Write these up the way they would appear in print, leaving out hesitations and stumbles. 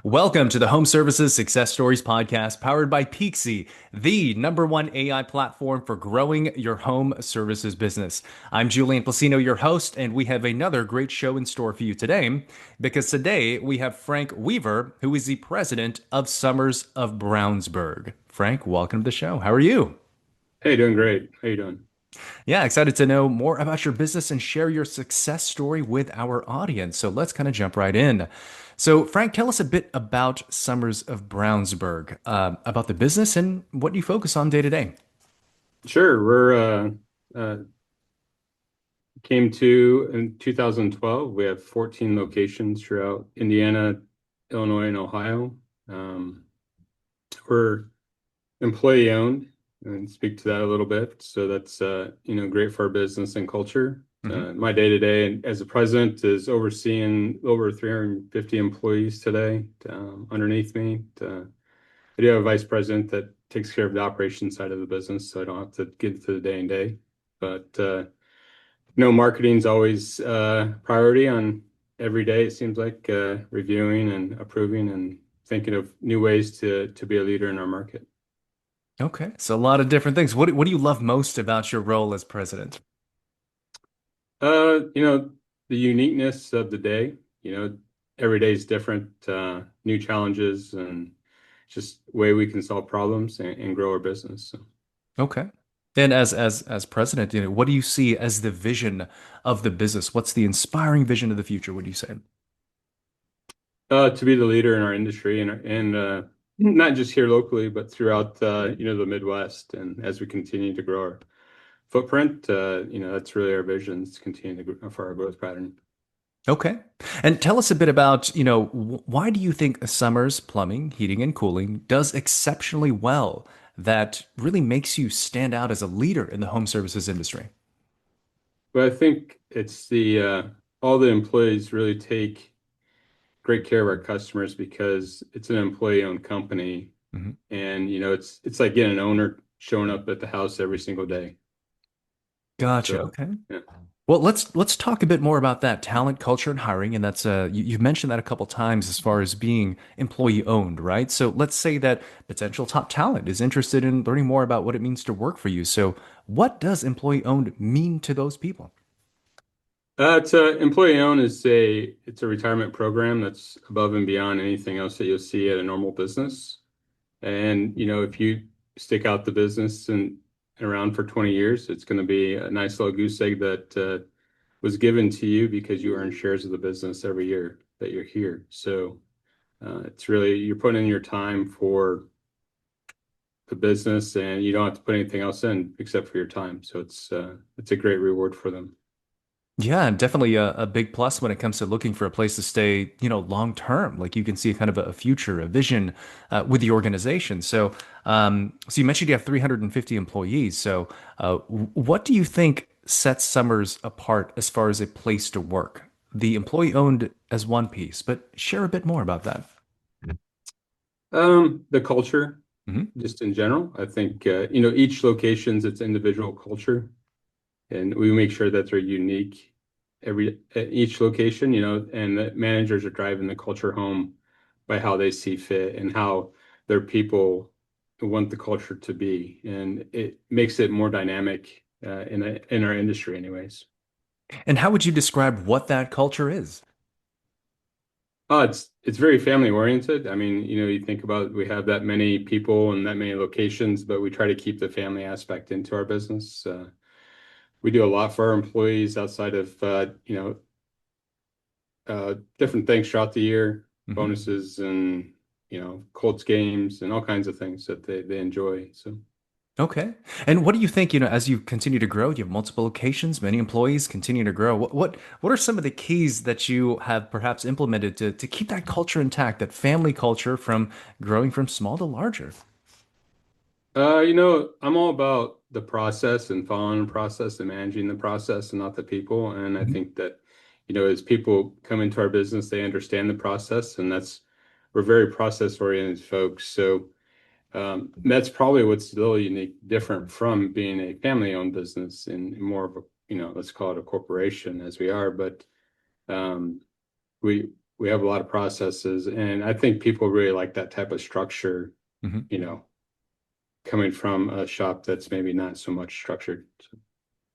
Welcome to the Home Services Success Stories podcast powered by Peakzi, the number one AI platform for growing your home services business. I'm Julian Placino, your host, and we have another great show in store for you today because today we have Frank Weaver, who is the president of Summers of Brownsburg. Frank, welcome to the show. How are you? Hey, doing great. How you doing? Yeah, excited to know more about your business and share your success story with our audience. So let's kind of jump right in. So, Frank, tell us a bit about Summers of Brownsburg, about the business and what you focus on day to day. Sure. Uh came to in 2012. We have 14 locations throughout Indiana, Illinois, and Ohio. Um, we're employee owned and speak to that a little bit. So that's great for our business and culture. Hmm. My day to day as a president is overseeing over 350 employees today underneath me. I do have a vice president that takes care of the operations side of the business, so I don't have to get into the day and day. But marketing's always priority on every day. It seems like reviewing and approving and thinking of new ways to be a leader in our market. Okay, so a lot of different things. What do you love most about your role as president? Uh, you know, the uniqueness of the day. Every day is different, new challenges, and just way we can solve problems and grow our business. So. Okay. And as president, what do you see as the vision of the business? What's the inspiring vision of the future, would you say? To be the leader in our industry and not just here locally, but throughout the Midwest. And as we continue to grow our footprint, that's really our vision is to continue to grow for our growth pattern. Okay. And tell us a bit about, why do you think Summers Plumbing, Heating and Cooling does exceptionally well that really makes you stand out as a leader in the home services industry? But I think it's the all the employees really take great care of our customers because it's an employee-owned company, Mhm. and it's like getting an owner showing up at the house every single day. Gotcha. So Okay. yeah. Well, let's talk a bit more about that talent, culture, and hiring, and that's you've mentioned that a couple times as far as being employee owned, right? So let's say that potential top talent is interested in learning more about what it means to work for you. So what does employee owned mean to those people? It's a employee owned is a it's a retirement program that's above and beyond anything else that you'll see at a normal business. And if you stick out the business and around for 20 years, it's going to be a nice little goose egg that was given to you because you earn shares of the business every year that you're here. So it's really you're putting in your time for the business, and you don't have to put anything else in except for your time. So it's a great reward for them. Yeah, and definitely a big plus when it comes to looking for a place to stay, long term. Like you can see kind of a future, a vision with the organization. So you mentioned you have 350 employees. So, what do you think sets Summers apart as far as a place to work? The employee owned as one piece, but share a bit more about that. The culture, Hmm. just in general, I think each location's its individual culture, and we make sure that they're unique every at each location, and that managers are driving the culture home by how they see fit and how their people want the culture to be, and it makes it more dynamic in our industry, anyways. And how would you describe what that culture is? It's very family oriented. I mean, you think about we have that many people and that many locations, but we try to keep the family aspect into our business. We do a lot for our employees outside of different things throughout the year, Mhm. bonuses and Colts games and all kinds of things that they enjoy. So Okay. And what do you think, as you continue to grow, you have multiple locations, many employees continue to grow. What are some of the keys that you have perhaps implemented to keep that culture intact, that family culture from growing from small to larger? I'm all about the process and following the process and managing the process and not the people. And I Mhm. think that, as people come into our business, they understand the process, and we're very process oriented folks. So that's probably what's a little unique, different from being a family owned business and more of a, let's call it a corporation as we are. But um, we we have a lot of processes, and I think people really like that type of structure, Mhm. you know, coming from a shop that's maybe not so much structured. So,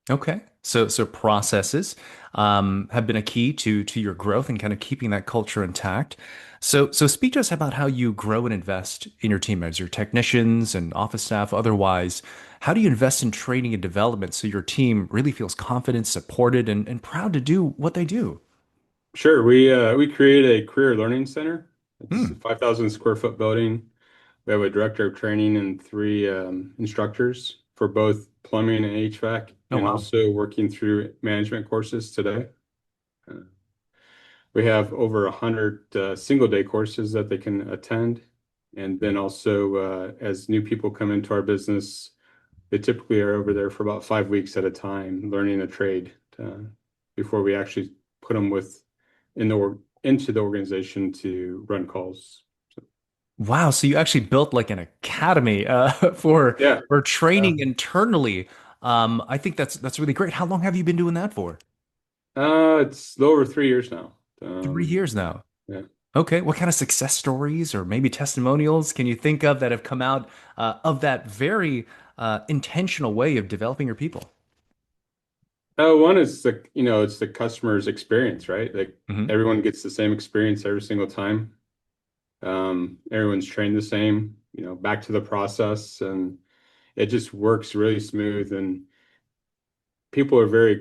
Okay. So processes have been a key to your growth and kind of keeping that culture intact. So speak to us about how you grow and invest in your team as your technicians and office staff, otherwise. How do you invest in training and development so your team really feels confident, supported, and proud to do what they do? sure, we create a career learning center. It's a Hmm. 5,000 square foot building. We have a director of training and three instructors for both plumbing and HVAC, Oh, and wow. also working through management courses today. Uh, we have over 100 single day courses that they can attend. And then also, as new people come into our business, they typically are over there for about 5 weeks at a time, learning a trade before we actually put them into the organization to run calls. So, Wow. So you actually built like an academy yeah, for uh, training internally. I think that's really great. How long have you been doing that for? it's a little over 3 years now. 3 years Yeah, now. yeah. Okay. What kind of success stories or maybe testimonials can you think of that have come out of that very intentional way of developing your people? One is it's the customer's experience, right? Like Hmm. everyone gets the same experience every single time. Everyone's trained the same, back to the process, and it just works really smooth. And people are very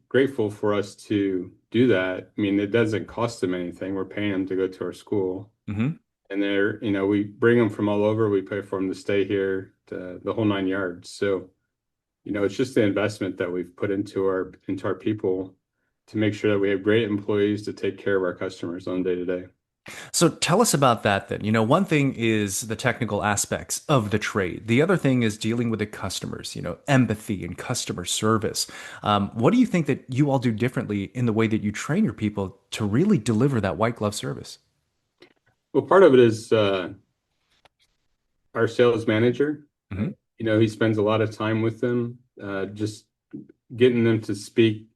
grateful for us to do that. I mean, it doesn't cost them anything. We're paying them to go to our school, Hmm. and we bring them from all over. We pay for them to stay here, the whole 9 yards. So, it's just the investment that we've put into our people to make sure that we have great employees to take care of our customers on day to day. So tell us about that then. One thing is the technical aspects of the trade. The other thing is dealing with the customers, empathy and customer service. What do you think that you all do differently in the way that you train your people to really deliver that white glove service? Well, part of it is our sales manager. Hmm. He spends a lot of time with them, just getting them to speak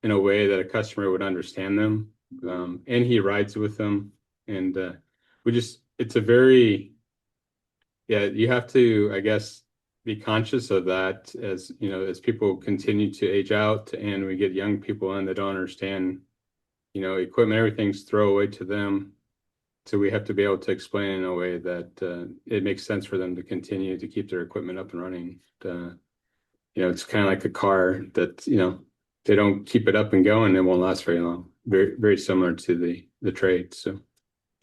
in a way that a customer would understand them. And he rides with them. And it's a very, yeah, you have to, I guess, be conscious of that as people continue to age out and we get young people in that don't understand, equipment, everything's throwaway to them. So we have to be able to explain in a way that it makes sense for them to continue to keep their equipment up and running. It's kind of like a car that, they don't keep it up and going, it won't last very long. Very, very similar to the trade. So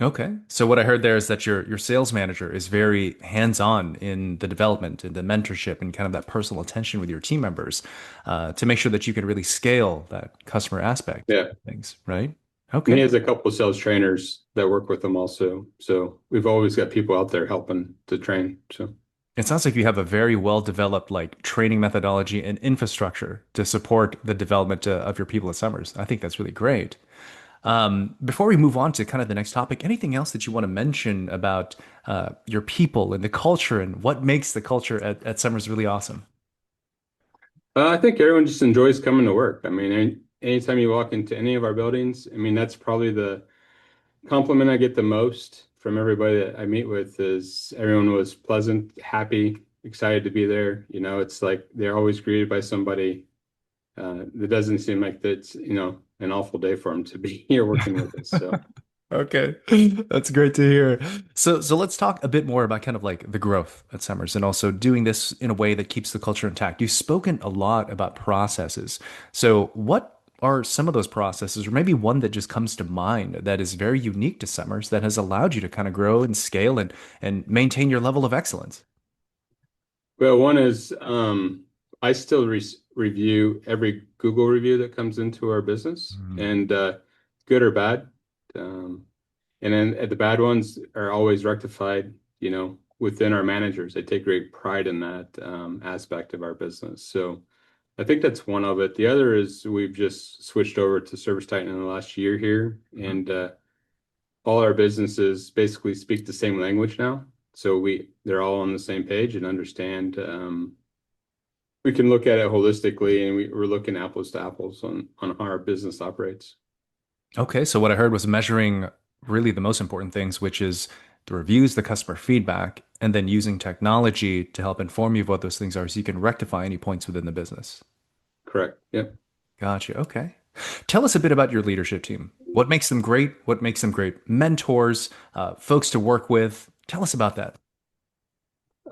Okay. So what I heard there is that your sales manager is very hands-on in the development and the mentorship and kind of that personal attention with your team members to make sure that you can really scale that customer aspect yeah. of things, right? And he Okay. has a couple of sales trainers that work with him also. So we've always got people out there helping to train. So It sounds like you have a very well developed like training methodology and infrastructure to support the development of your people at Summers. I think that's really great. Before we move on to kind of the next topic, anything else that you want to mention about your people and the culture and what makes the culture at Summers really awesome? I think everyone just enjoys coming to work. I mean, anytime you walk into any of our buildings, I mean, that's probably the compliment I get the most from everybody that I meet with is everyone was pleasant, happy, excited to be there. It's like they're always greeted by somebody. It doesn't seem like that's, an awful day for them to be here working with us. So, Okay, that's great to hear. So let's talk a bit more about kind of like the growth at Summers and also doing this in a way that keeps the culture intact. You've spoken a lot about processes. So what are some of those processes, or maybe one that just comes to mind that is very unique to Summers that has allowed you to kind of grow and scale and maintain your level of excellence? well, one is I still review every Google review that comes into our business, Mm. and good or bad. Um, and then the bad ones are always rectified, within our managers. They take great pride in that aspect of our business. So I think that's one of it. The other is we've just switched over to Service Titan in the last year here, Mhm. and all our businesses basically speak the same language now. So they're all on the same page and understand. We can look at it holistically, and we're looking apples to apples on how our business operates. Okay, so what I heard was measuring really the most important things, which is the reviews, the customer feedback, and then using technology to help inform you of what those things are so you can rectify any points within the business. Correct. Yep. Gotcha. Okay. Tell us a bit about your leadership team. What makes them great? What makes them great mentors, folks to work with? Tell us about that.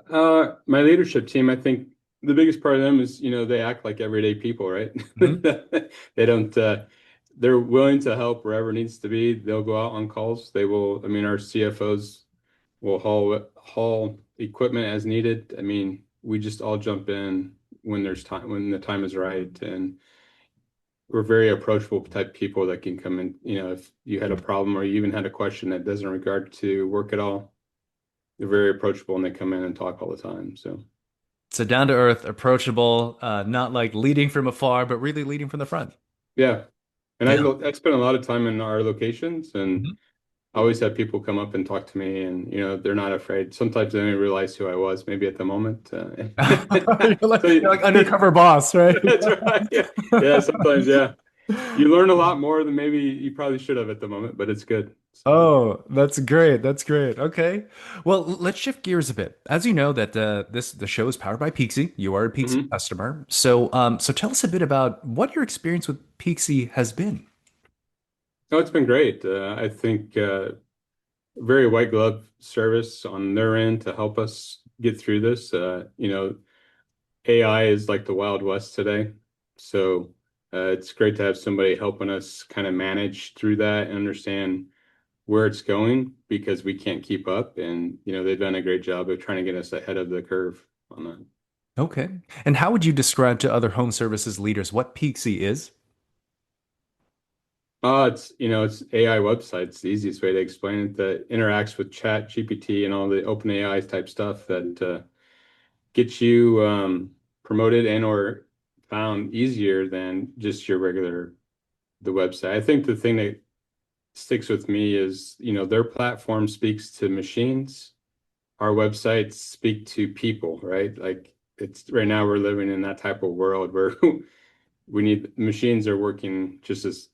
My leadership team, I think the biggest part of them is, they act like everyday people, right? Mhm. They don't, they're willing to help wherever needs to be. They'll go out on calls. They will, I mean, our CFOs will haul equipment as needed. I mean, we just all jump in when there's time, when the time is right. And we're very approachable type people that can come in, if you had a problem or you even had a question that doesn't regard to work at all, they're very approachable and they come in and talk all the time. So. So down to earth, approachable, not like leading from afar, but really leading from the front. Yeah. And Yeah. I spent a lot of time in our locations and Mhm. I always have people come up and talk to me and, they're not afraid. Sometimes they don't even realize who I was, maybe at the moment. So You're like undercover boss, right? that's right. Yeah. Yeah. Sometimes, yeah. You learn a lot more than maybe you probably should have at the moment, but it's good. So, Oh, that's great. That's great. Okay. Well, let's shift gears a bit. As you know that the show is powered by Peakzi. You are a Peakzi mhm. customer. So tell us a bit about what your experience with Peakzi has been. No, it's been great. I think very white glove service on their end to help us get through this. AI is like the Wild West today. So it's great to have somebody helping us kind of manage through that and understand where it's going because we can't keep up. And, they've done a great job of trying to get us ahead of the curve on that. Okay. And how would you describe to other home services leaders what Peakzi is? It's AI websites, the easiest way to explain it, that interacts with Chat, GPT, and all the open AI type stuff that gets you promoted and or found easier than just your regular the website. I think the thing that sticks with me is, their platform speaks to machines. Our websites speak to people, right? Like it's right now we're living in that type of world where we need machines are working just as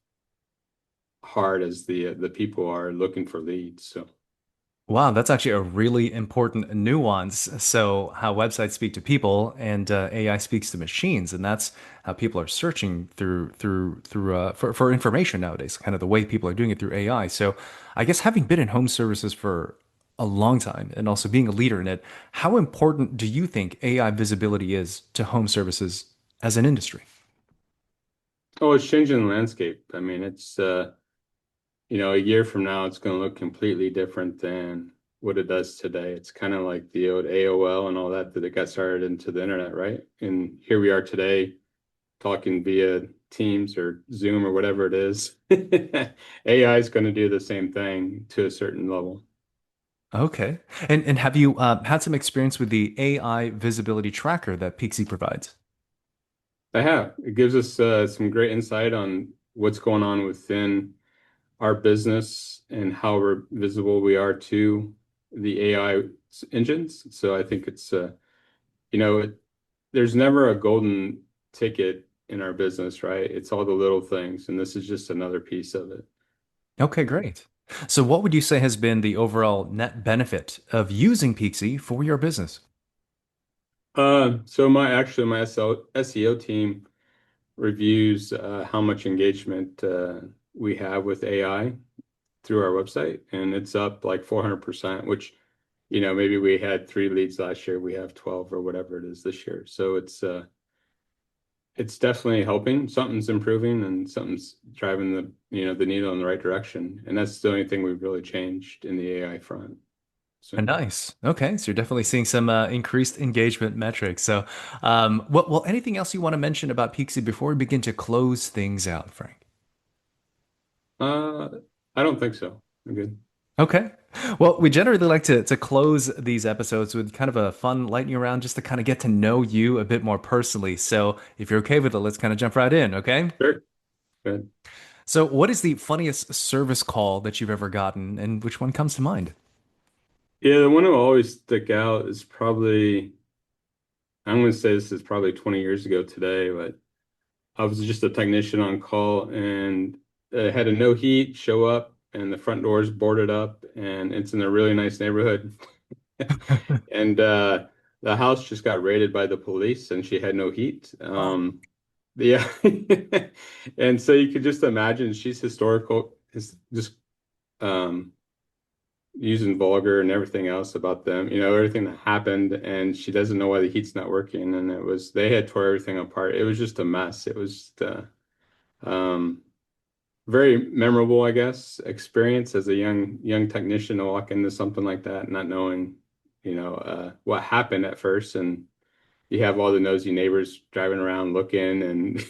hard as the people are looking for leads. So Wow, that's actually a really important nuance. So, how websites speak to people and AI speaks to machines, and that's how people are searching for information nowadays. Kind of the way people are doing it through AI. So, I guess having been in home services for a long time and also being a leader in it, how important do you think AI visibility is to home services as an industry? oh, it's changing the landscape. I mean, it's a year from now, it's going to look completely different than what it does today. It's kind of like the old AOL and all that it got started into the internet, right? And here we are today talking via Teams or Zoom or whatever it is. AI is going to do the same thing to a certain level. Okay. And have you had some experience with the AI visibility tracker that Peakzy provides? I have. It gives us some great insight on what's going on within our business and how visible we are to the AI engines. So I think it's you know, it, there's never a golden ticket in our business, right? It's all the little things, and this is just another piece of it. Okay, great. So, what would you say has been the overall net benefit of using Peaksy for your business? So my SEO team reviews how much engagement we have with AI through our website, and it's up like 400%, which, maybe we had 3 leads last year, we have 12 or whatever it is this year. So it's definitely helping. Something's improving and something's driving the needle in the right direction. And that's the only thing we've really changed in the AI front. So, Nice. Okay, so you're definitely seeing some increased engagement metrics. So, well, anything else you want to mention about Peaksy before we begin to close things out, Frank? uh, I don't think so. I'm good. Okay. Well, we generally like to close these episodes with kind of a fun lightning round just to kind of get to know you a bit more personally. So, if you're okay with it, let's kind of jump right in, okay? Sure. Good. So, what is the funniest service call that you've ever gotten, and which one comes to mind? Yeah, the one that will always stick out is probably, I'm going to say this is probably 20 years ago today, but I was just a technician on call and had a no heat, show up, and the front door's boarded up, and it's in a really nice neighborhood. And the house just got raided by the police, and she had no heat. Oh, Yeah, and so you could just imagine she's historical, is just um, using vulgar and everything else about them, everything that happened, and she doesn't know why the heat's not working, and they had tore everything apart. It was just a mess. It was um, very memorable, I guess, experience as a young technician to walk into something like that, not knowing, what happened at first, and you have all the nosy neighbors driving around looking, and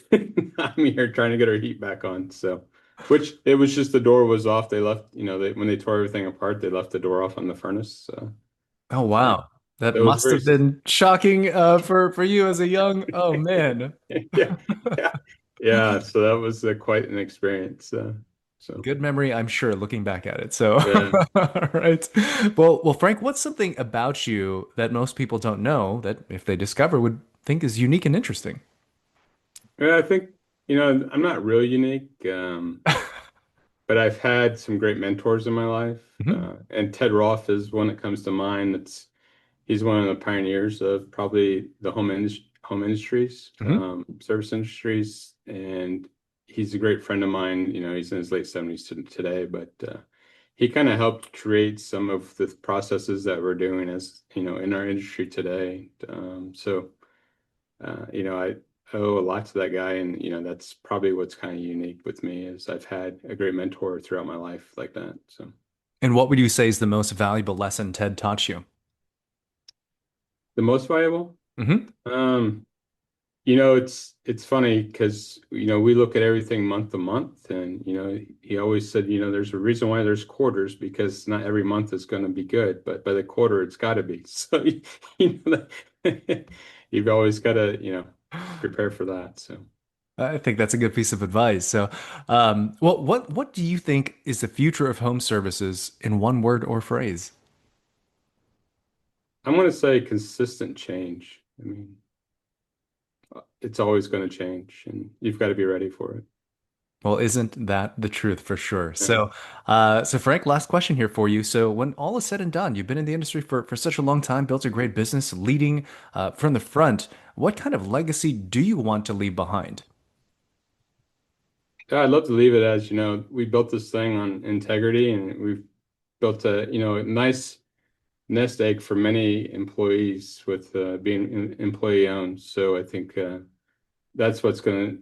I'm here trying to get our heat back on. So, which it was just the door was off. They left, when they tore everything apart, they left the door off on the furnace. So, oh uh, wow. That that was must very, have been shocking for you as a young, oh man. yeah, yeah, yeah. So that was quite an experience. So Good memory, I'm sure, looking back at it. So, yeah. all right. Well, Frank, what's something about you that most people don't know that if they discover would think is unique and interesting? Yeah, I think, I'm not real unique, but I've had some great mentors in my life. Mhm. And Ted Roth is one that comes to mind. He's one of the pioneers of probably the home industries, Mhm. service industries, and he's a great friend of mine. He's in his late 70s today, but he kind of helped create some of the processes that we're doing as, in our industry today. I owe a lot to that guy, and that's probably what's kind of unique with me is I've had a great mentor throughout my life like that. So And what would you say is the most valuable lesson Ted taught you? the most valuable, Hmm. um, it's funny because we look at everything month to month, and he always said, there's a reason why there's quarters because not every month is going to be good, but by the quarter it's got to be. So you've always got to prepare for that. So. I think that's a good piece of advice. So, well, what do you think is the future of home services in one word or phrase? I'm going to say consistent change. I mean, it's always going to change, and you've got to be ready for it. Well, isn't that the truth for sure? Yeah. So Frank, last question here for you. So, when all is said and done, you've been in the industry for such a long time, built a great business, leading from the front. What kind of legacy do you want to leave behind? Yeah, I'd love to leave it as, we built this thing on integrity, and we've built a nice nest egg for many employees with being employee owned. So I think that's what's going to,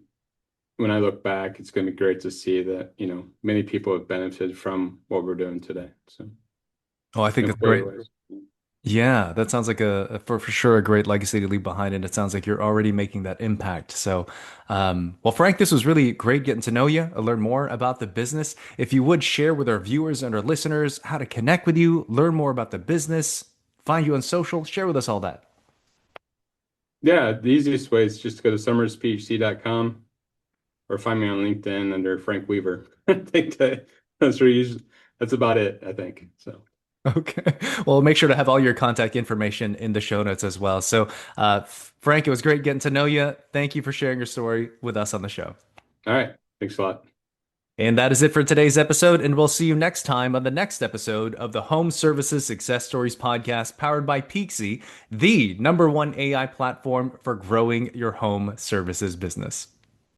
when I look back, it's going to be great to see that, many people have benefited from what we're doing today. So Oh, I think that's employee great. wise. Yeah, that sounds like for sure a great legacy to leave behind, and it sounds like you're already making that impact. So, well, Frank, this was really great getting to know you, learn more about the business. If you would share with our viewers and our listeners how to connect with you, learn more about the business, find you on social, share with us all that. Yeah, the easiest way is just to go to summersphc.com or find me on LinkedIn under Frank Weaver. I think that's about it, I think. So, Okay. Well, make sure to have all your contact information in the show notes as well. So, Frank, it was great getting to know you. Thank you for sharing your story with us on the show. all right. Thanks a lot. And that is it for today's episode. And we'll see you next time on the next episode of the Home Services Success Stories podcast powered by Peakzi, the #1 AI platform for growing your home services business.